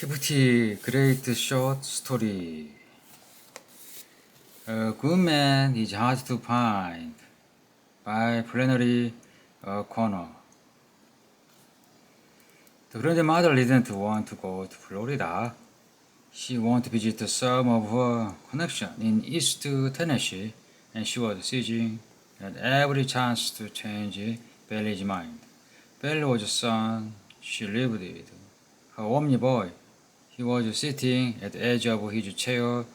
50 Great Short Story. A good man is hard to find by Flannery O'Connor. The grandmother didn't want to go to Florida. She wanted to visit some of her connections in East Tennessee, and she was seizing at every chance to change Bailey's mind. Bailey was a son she lived with, her only boy. He was sitting at the edge of his chair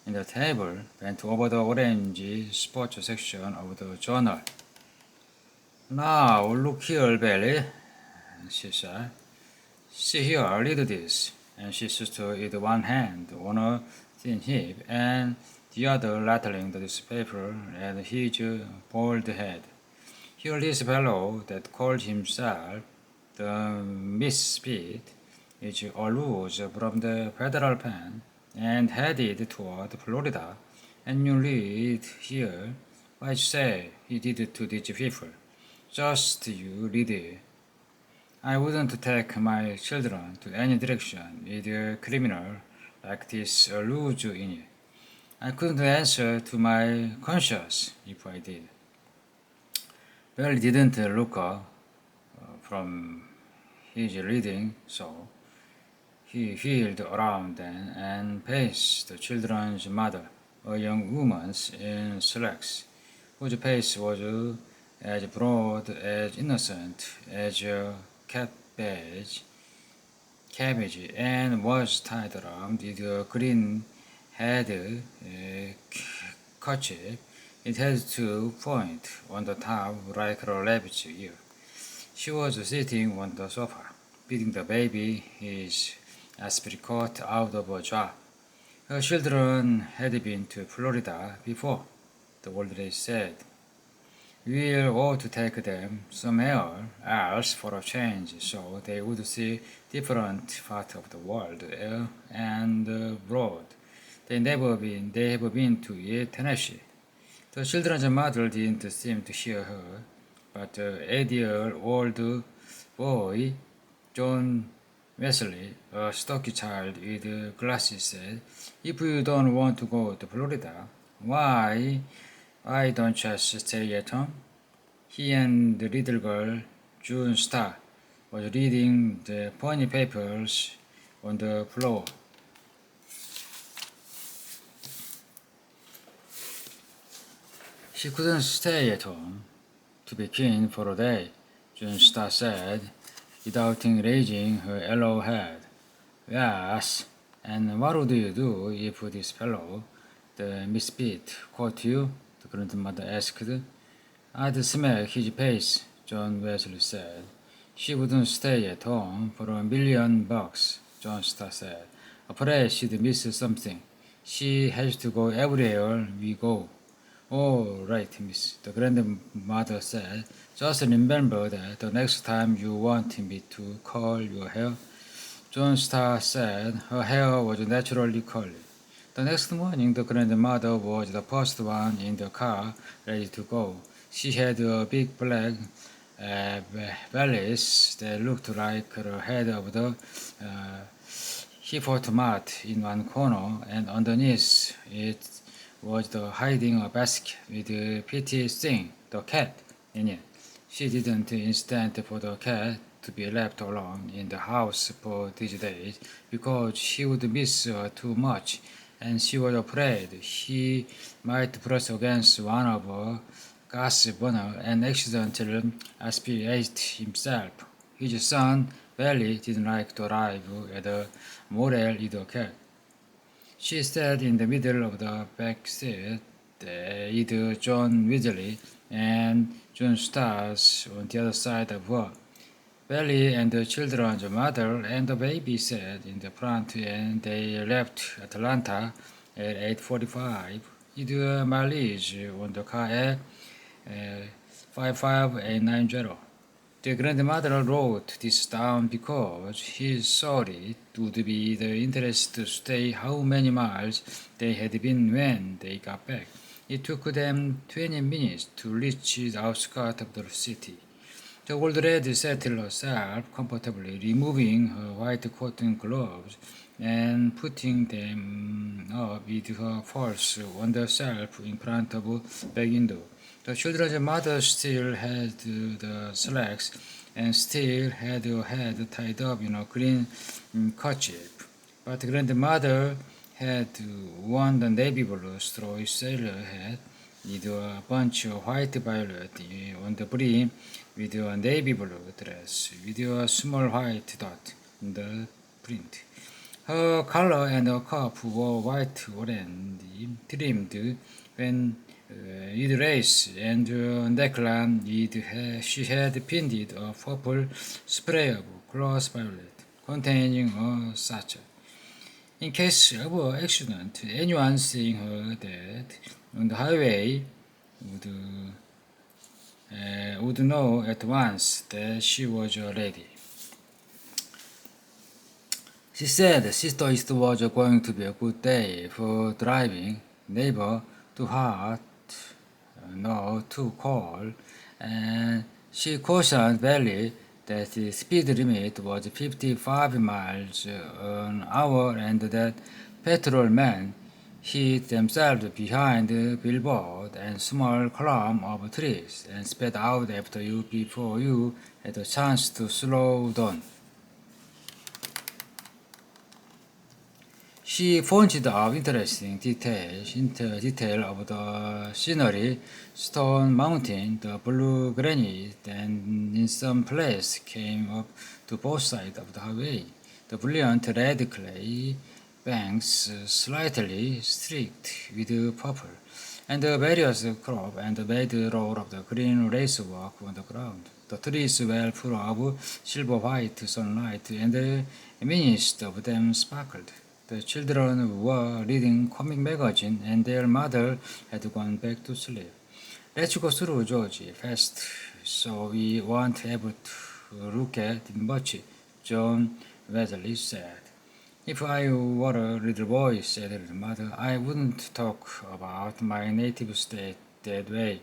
in the table, bent over the orange sports section of the journal. "Now, look here, Bailey," she said. "See here, read this." And she stood with one hand on her thin hip and the other rattling the newspaper at his bald head. "Here this fellow that called himself the Misfit is arose from the federal pen and headed toward Florida, and you read here what I say he did to these people. Just you read it. I wouldn't take my children to any direction with a criminal like this allude in it. I couldn't answer to my conscience if I did." Well, didn't look up from his reading, so he wheeled around then and faced the children's mother, a young woman in slacks, whose face was as broad, as innocent as a cabbage, and was tied around with a green head kerchief. It had 2 points on the top like a rabbit's ear. She was sitting on the sofa, feeding the baby his apricot out of a jar. Her children had been to Florida before, the old lady said. "We ought to take them somewhere else for a change, so they would see different parts of the world, air and broad. They have been to Tennessee." The children's mother didn't seem to hear her, but the 8-year-old boy, John Wesley, a stocky child with glasses, said, "If you don't want to go to Florida, why don't you just stay at home?" He and the little girl, June Star, was reading the funny papers on the floor. She couldn't stay at home to begin for a day, June Star said, without raising her yellow head. "Yes, and what would you do if this fellow, the misfit, caught you?" the grandmother asked. "I'd smack his face," John Wesley said. "She wouldn't stay at home for $1,000,000, John Star said. "Afraid she'd miss something. She has to go everywhere we go." "Oh, right, miss," the grandmother said. "Just remember that the next time you want me to curl your hair." John Star said her hair was naturally curly. The next morning, the grandmother was the first one in the car, ready to go. She had a big black valise that looked like the head of the hippopotamus in one corner, and underneath it was hiding a basket with Petey Sing, the cat, in it. She didn't insist for the cat to be left alone in the house for these days because he would miss her too much, and she was afraid he might brush against one of her gas burner and accidentally aspirate himself. His son, Bailey, didn't like to arrive at a motel with a cat. She sat in the middle of the back seat with John Weasley and John Stars on the other side of her. Bailey and the children's mother and the baby sat in the front, and they left Atlanta at 8:45 with mileage on the car at 55890. The grandmother wrote this down because he thought it would be the interest to stay how many miles they had been when they got back. It took them 20 minutes to reach the outskirts of the city. The old lady settled herself comfortably, removing her white cotton gloves and putting them up with her purse on the shelf in front of the back window. The children's mother still had the slacks and still had her head tied up in a green kerchief. But grandmother had worn the navy blue straw sailor hat with a bunch of white violet on the brim, with a navy blue dress with a small white dot in the print. Her collar and her cuff were white orangey, trimmed when with lace, and her neckline she had pinned a purple spray of gloss violet containing a sachet. In case of an accident, anyone seeing her dead on the highway would know at once that she was a lady. She said Sister East was going to be a good day for driving, neither too hot nor too cold, and she cautioned Belly that the speed limit was 55 miles an hour and that patrolmen hid themselves behind the billboard and small clump of trees and sped out after you before you had a chance to slow down. She pointed out interesting detail of the scenery, stone mountain, the blue granite, and in some place came up to both sides of the highway. The brilliant red clay banks slightly streaked with purple, and the various crop and the made roll of the green lacework on the ground. The trees were full of silver-white sunlight, and the miniest of them sparkled. The children were reading comic magazine and their mother had gone back to sleep. Let's go through Georgie fast, so we won't able to look at much, John Wesley said. If I were a little boy, said the mother, I wouldn't talk about my native state that way.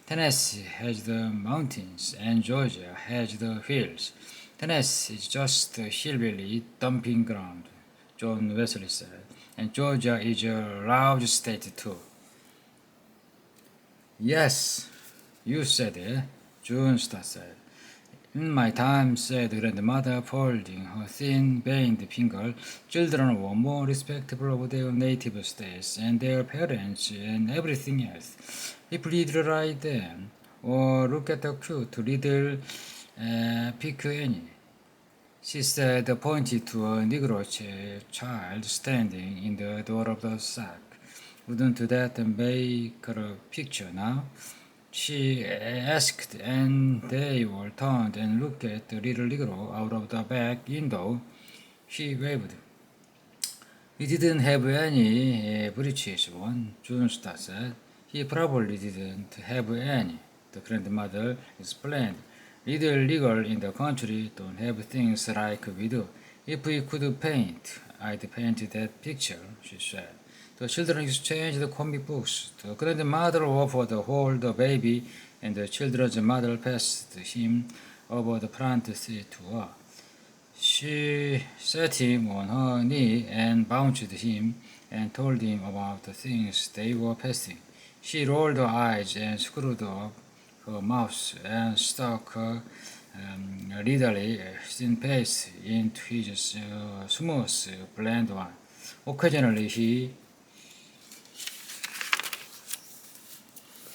Tennessee has the mountains and Georgia has the hills. Tennessee is just a hillbilly dumping ground, John Wesley said, and Georgia is a large state too. Yes, you said it, June Star said. In my time, said grandmother, folding her thin, veined finger, children were more respectful of their native states and their parents and everything else. If we write them, or look at the cute little pequeño, she said, pointing to a Negro child standing in the door of the shack. Wouldn't that make her a picture now? She asked, and they all turned and looked at the little Negro out of the back window. She waved. We didn't have any breeches on, Junstar said. He probably didn't have any, the grandmother explained. Little legal in the country don't have things like we do. If we could paint, I'd paint that picture, she said. The children exchanged the comic books. The grandmother offered to hold the baby, and the children's mother passed him over the front seat to her. She sat him on her knee and bounced him and told him about the things they were passing. She rolled her eyes and screwed up her mouth and stuck her leathery thin face into his smooth, bland one. Occasionally he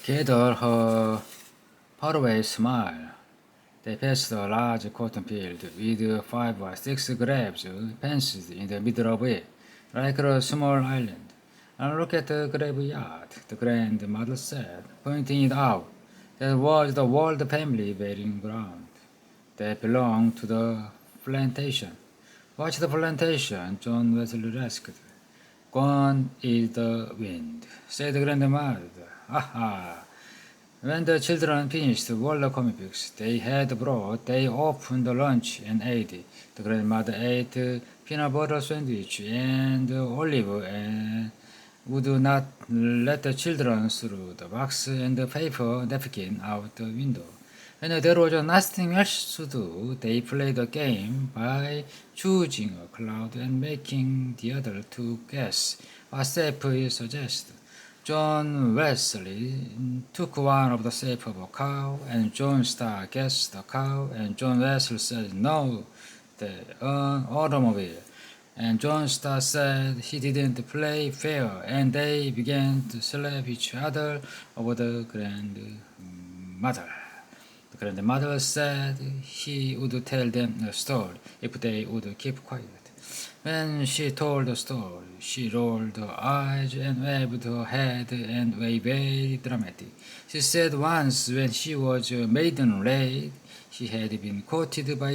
gathered her faraway smile. They passed a large cotton field with 5 or 6 graves fenced in the middle of it, like a small island. And look at the graveyard, the grandmother said, pointing it out. That was the Ward family burying ground. That belonged to the plantation. What's the plantation? John Wesley asked. Gone is the wind, said the grandmother. Aha! When the children finished all the comic books they had brought, they opened the lunch and ate. The grandmother ate peanut butter sandwich and olive and would not let the children throw the box and the paper napkin out the window. And there was nothing else to do. They played the game by choosing a cloud and making the other two guess what shape he suggested. John Wesley took one of the shape of a cow, and John Starr guessed the cow, and John Wesley said no, the automobile. And John Starr said he didn't play fair, and they began to slap each other over the grandmother. The grandmother said he would tell them a story if they would keep quiet. When she told the story, she rolled her eyes and waved her head and was very dramatic. She said once when she was a maiden raid, she had been quoted by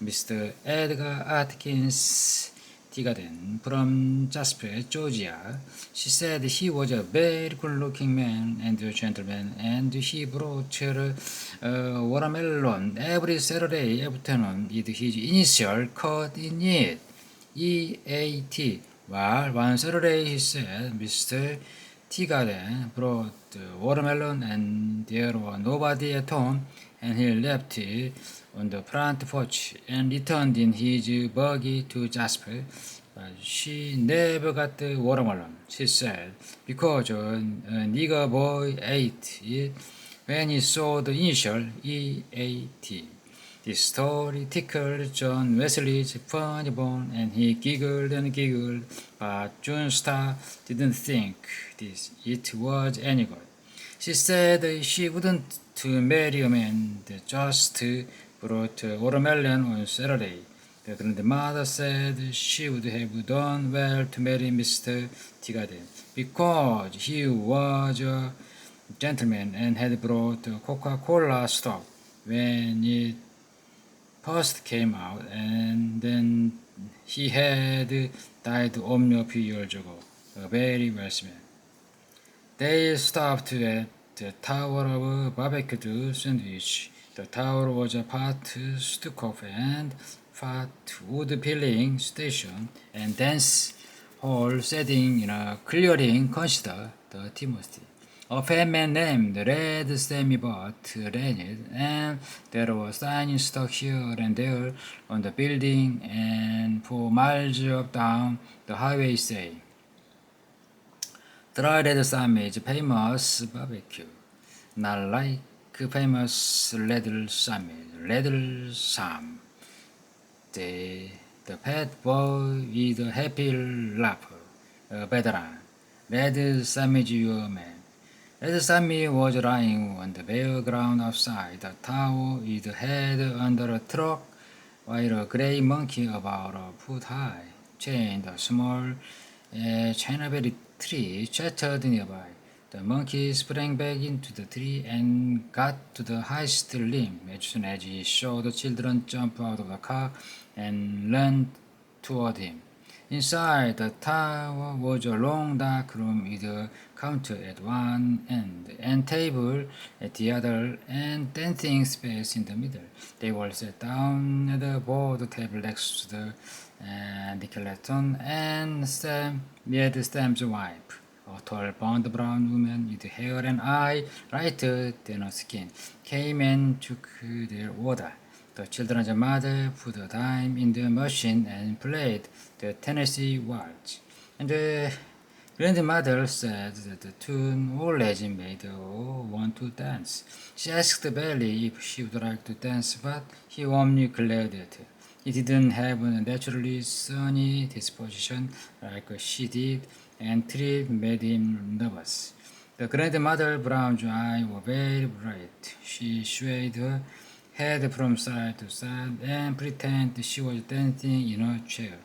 Mr. Edgar Atkins Tigaden from Jasper, Georgia. She said he was a very good-looking man and a gentleman, and he brought her watermelon every Saturday afternoon with his initial cut in it. EAT. Well, one Saturday he said Mr. Tigaden brought watermelon and there was nobody at home, and he left it on the front porch and returned in his buggy to Jasper. But she never got the watermelon, she said, because a nigger boy ate it when he saw the initial EAT. This story tickled John Wesley's funny bone, and he giggled and giggled, but John Starr didn't think it was any good. She said she wouldn't marry a man that just brought watermelon on Saturday. The grandmother said she would have done well to marry Mr. Tigaden because he was a gentleman and had brought Coca-Cola stock when it first came out, and then he had died only a few years ago, a very wealthy man. They stopped at the Tower of Barbecued Sandwich. The tower was a part stucco and part wood peeling station and dance hall setting in a clearing considered the Timothy. A fat man named Red Sammy Bot ran it, and there was signs stuck here and there on the building and for miles up down the highway saying, Try Red Sammy's famous barbecue. Not like famous Red Sammy, Red Sam. The fat boy with a happy laugh, a veteran. Red Sammy's your man. Red Sammy was lying on the bare ground outside the tower with his head under a truck, while a gray monkey about a foot high, chained a small chinaberry tree, chattered nearby. The monkey sprang back into the tree and got to the highest limb as soon as he saw the children jump out of the car and run toward him. Inside the tower was a long dark room with a counter at one end and table at the other and dancing space in the middle. They all sat down at the board table next to the skeleton, and Sam's wife, a tall blonde brown woman with hair and eye lighter than her skin, came and took their order. The children's mother put a dime in the machine and played the Tennessee Waltz. And the grandmother said that the tune always made her want to dance. She asked Bailey if she would like to dance, but he warmly glared at her. He didn't have a naturally sunny disposition like she did, and Trip made him nervous. The grandmother's brown eyes were very bright. She swayed her head from side to side and pretended she was dancing in her chair.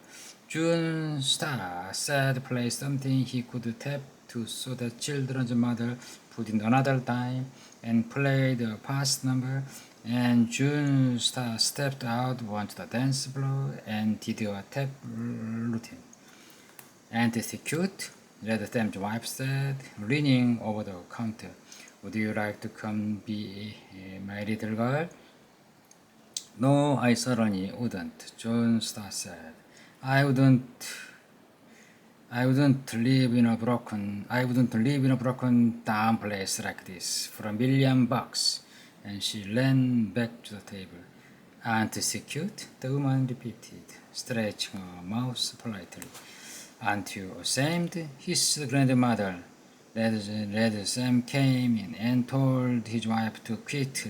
June Star said play something he could tap to, so the children's mother put in another dime and played a past number, and June Star stepped out onto the dance floor and did a tap routine. Ain't this cute? Red Sam's wife said, leaning over the counter. Would you like to come be my little girl? No, I certainly wouldn't, John Star said. I wouldn't live in a broken down place like this for $1 million. and she ran back to the table. Aren't you cute? The woman repeated, stretching her mouth politely. Aren't you ashamed? His grandmother. Red Sam came in and told his wife to quit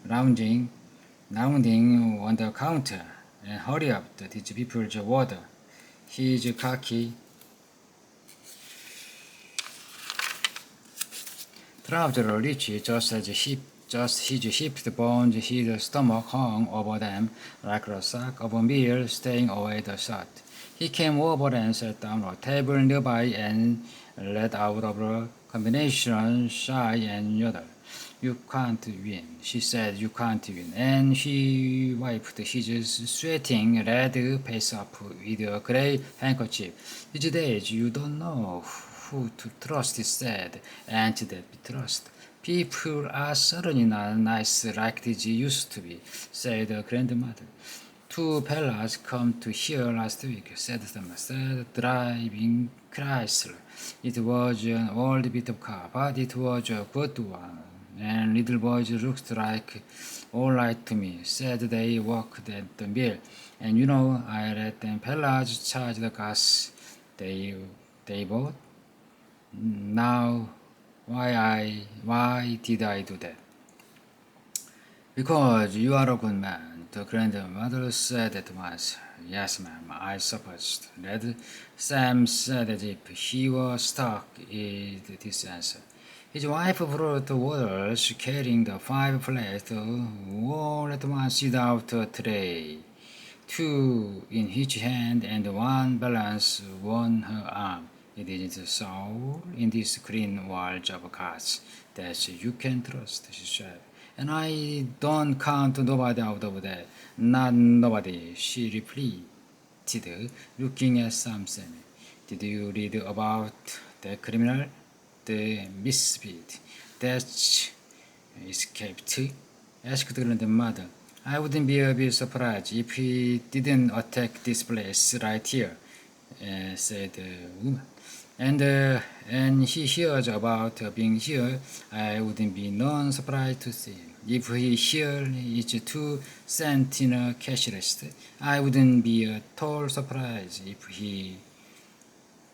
lounging on the counter and hurry up to teach people the water. His khaki trouser reached just his hip bones, his stomach hung over them like a sack of meal, staying away the shot. He came over and sat down at a table nearby and let out a combination sigh and yodel. You can't win, she said, you can't win. And he wiped his sweating red face up with a grey handkerchief. These days you don't know who to trust, he said. Ain't that be trust? People are certainly not nice like they used to be, said the grandmother. Two fellas come to here last week, said Thomas, driving Chrysler. It was an old bit of car, but it was a good one. And little boys looked like all right to me, said they worked at the mill. And you know, I let them fellas charge the gas they bought. Now, why did I do that? Because you are a good man, the grandmother said at once. Yes, ma'am, I suppose. Sam said as if he was stuck in this answer. His wife brought the waters, carrying the 5 plates all at once without a tray. 2 in each hand and 1 balanced on her arm. It isn't so in this green world of cards that you can trust, she said. And I don't count nobody out of that. Not nobody, she repeated, looking at Samson. Did you read about the criminal, the misfit that escaped? Asked the grandmother. I wouldn't be a bit surprised if he didn't attack this place right here, said the woman. And he hears about being here. I wouldn't be none surprised to see him. If he here is 2 cents in a cash list, I wouldn't be at all surprised if he...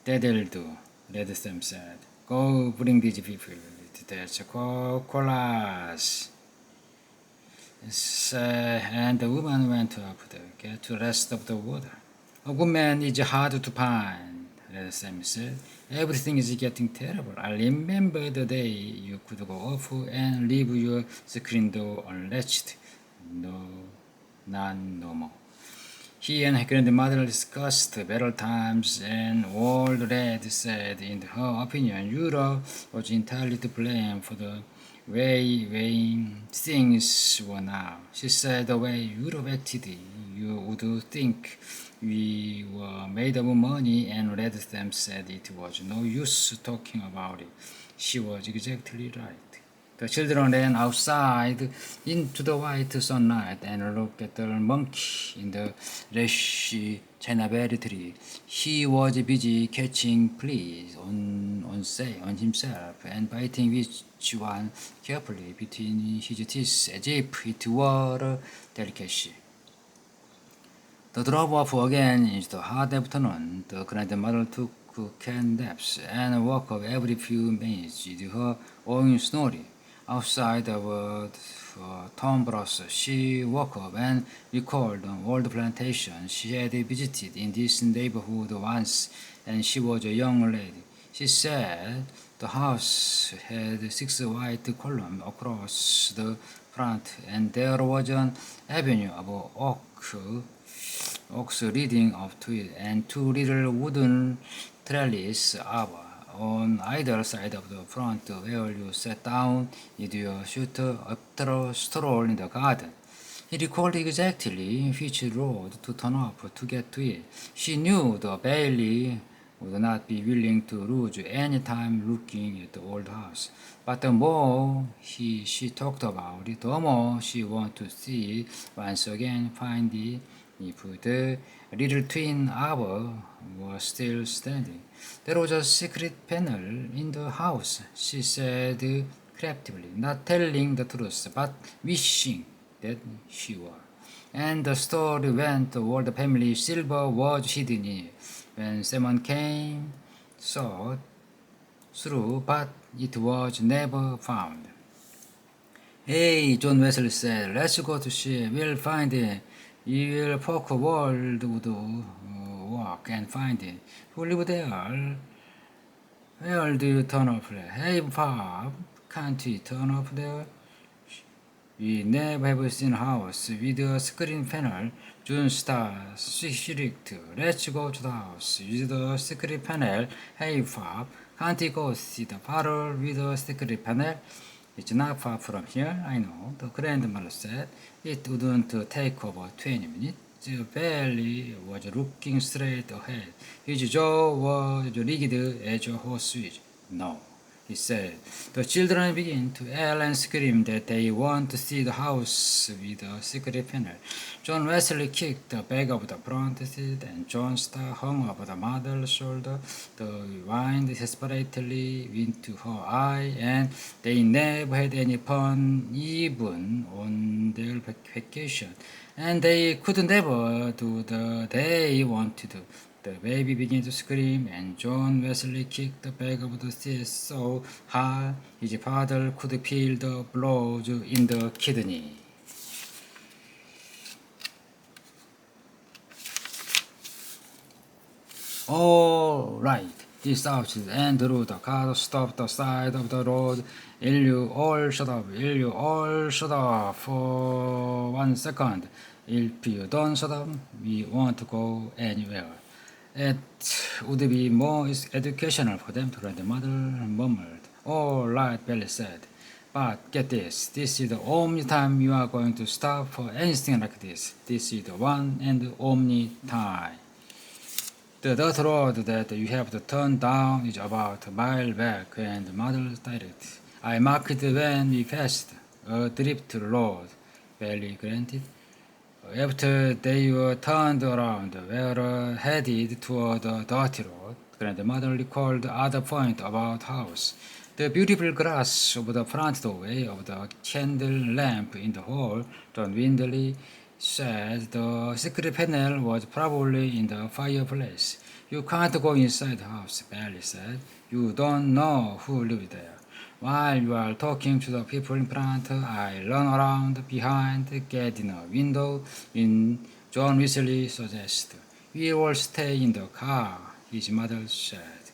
That'll do, Red Sam said. Go bring these people. That's Coca-Colas. And the woman went up to get the rest of the water. A good man is hard to find, Red Sam said. Everything is getting terrible. I remember the day you could go off and leave your screen door unlatched. No, none no more. He and her grandmother discussed better times, and old Red said, in her opinion, Europe was entirely to blame for the way things were now. She said the way Europe acted, you would think we were made of money, and Red Sam said it was no use talking about it. She was exactly right. The children ran outside into the white sunlight and looked at the monkey in the leshy chinaberry tree. He was busy catching fleas on himself and biting each one carefully between his teeth as if it were a delicacy. The drove off again into the hot afternoon. The grandmother took canned naps and woke up every few minutes with her own snoring. Outside of Tom Bruce, she woke up and recalled an old plantation she had visited in this neighborhood once, and she was a young lady. She said the house had 6 white columns across the front, and there was an avenue of oaks leading up to it, and 2 little wooden trellis arbor on either side of the front where you sat down with your shooter after a stroll in the garden. He recalled exactly which road to turn up to get to it. She knew the Bailey would not be willing to lose any time looking at the old house. But the more she talked about it, the more she wanted to see it once again, find it, if the little twin arbor was still standing. There was a secret panel in the house, she said craftily, not telling the truth, but wishing that she were. And the story went toward the family silver was hidden in it. When someone came, saw through, but it was never found. Hey, John Wesley said, let's go to see. We'll find it. You will poke a world would walk and find it. Who live there? Where do you turn off there? Hey, Bob, can't we turn off there? We never have seen a house with a screen panel. June Star shrieked. Let's go to the house with the screen panel. Hey, Bob, can't we go see the parlor with the screen panel? It's not far from here, I know, the grandmother said. It wouldn't take over 20 minutes. Bailey was looking straight ahead. His jaw was rigid as a horse's. No, he said. The children began to yell and scream that they want to see the house with the secret panel. John Wesley kicked the back of the front seat, and John Star hung over the mother's shoulder. The wind desperately into her eye, and they never had any fun even on their vacation. And they could never do the they wanted to. The baby began to scream, and John Wesley kicked the back of the seat so hard his father could feel the blows in the kidney. All right, he shouted, and drew the car stopped the side of the road. Will you all shut up? Will you all shut up for 1 second? If you don't shut up, we won't go anywhere. It would be more educational for them to grandmother murmured. All right, Billy said. But get this, this is the only time you are going to stop for anything like this. This is the one and only time. The dirt road that you have to turn down is about a mile back, and mother direct. I marked it when we passed a drift road, Bailey granted. After they were turned around, were headed toward the dirty road, grandmother recalled the other point about house. The beautiful glass of the front doorway of the candle lamp in the hall, John Windley said the secret panel was probably in the fireplace. You can't go inside the house, Bailey said. You don't know who lived there. While you are talking to the people in front, I run around behind, get in a window, John Wesley suggested. We all stay in the car, his mother said.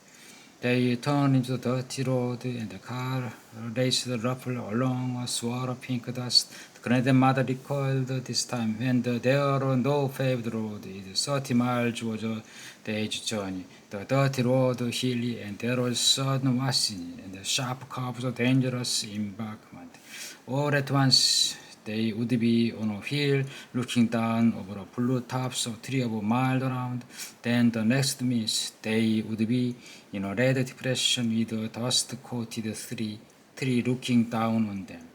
They turned into the dirty road, and the car raced roughly along a swirl of pink dust. The grandmother recalled this time when there were no paved road. It 30 miles was a day's journey. The dirty road hilly, and there was sudden washing, and the sharp curves of dangerous embankment. All at once, they would be on a hill, looking down over the blue tops of trees a mile around. Then the next minute, they would be in a red depression with a dust-coated tree looking down on them.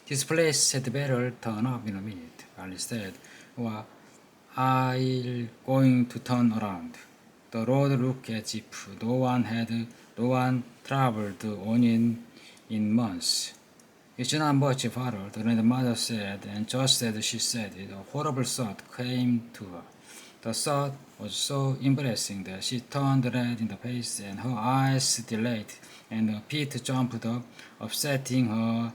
This place had better turn up in a minute, Ali said, or I'll going to turn around. The road looked as if no one traveled on it in months. It's not much farther, the grandmother said, and just as she said it, a horrible thought came to her. The thought was so embarrassing that she turned red in the face and her eyes dilated, and her feet jumped up, upsetting her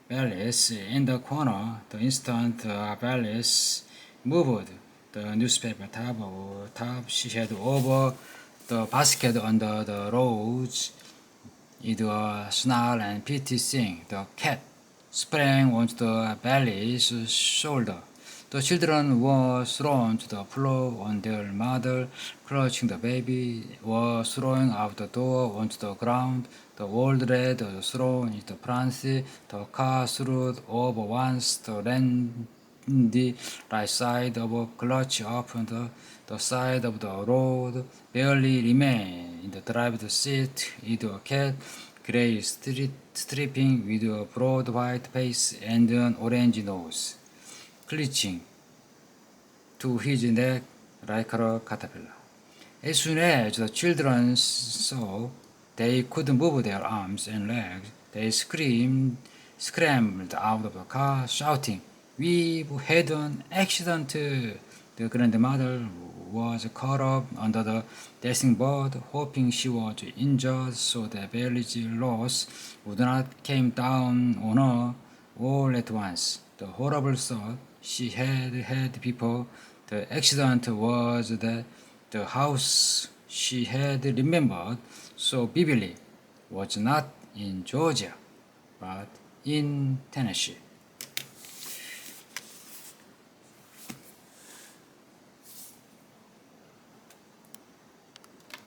valise in the corner. The instant her valise moved, the newspaper top she had over the basket under the rose. It was snarl and pity sing. The cat sprang onto the belly's shoulder. The children were thrown to the floor on their mother, clutching the baby, were thrown out the door onto the ground. The old red was thrown into Francie. The car slewed over once. The randy right side of a clutch up on the side of the road barely remained in the driver's seat. It was a cat, gray stripping with a broad white face and an orange nose, clutching to his neck like a caterpillar. As soon as the children saw They couldn't move their arms and legs. They scrambled out of the car, shouting, "We've had an accident!" The grandmother was caught up under the dashboard, hoping she was injured so the village loss would not come down on her all at once. The horrible thought she had had before the accident was that the house she had remembered so vividly was not in Georgia, but in Tennessee.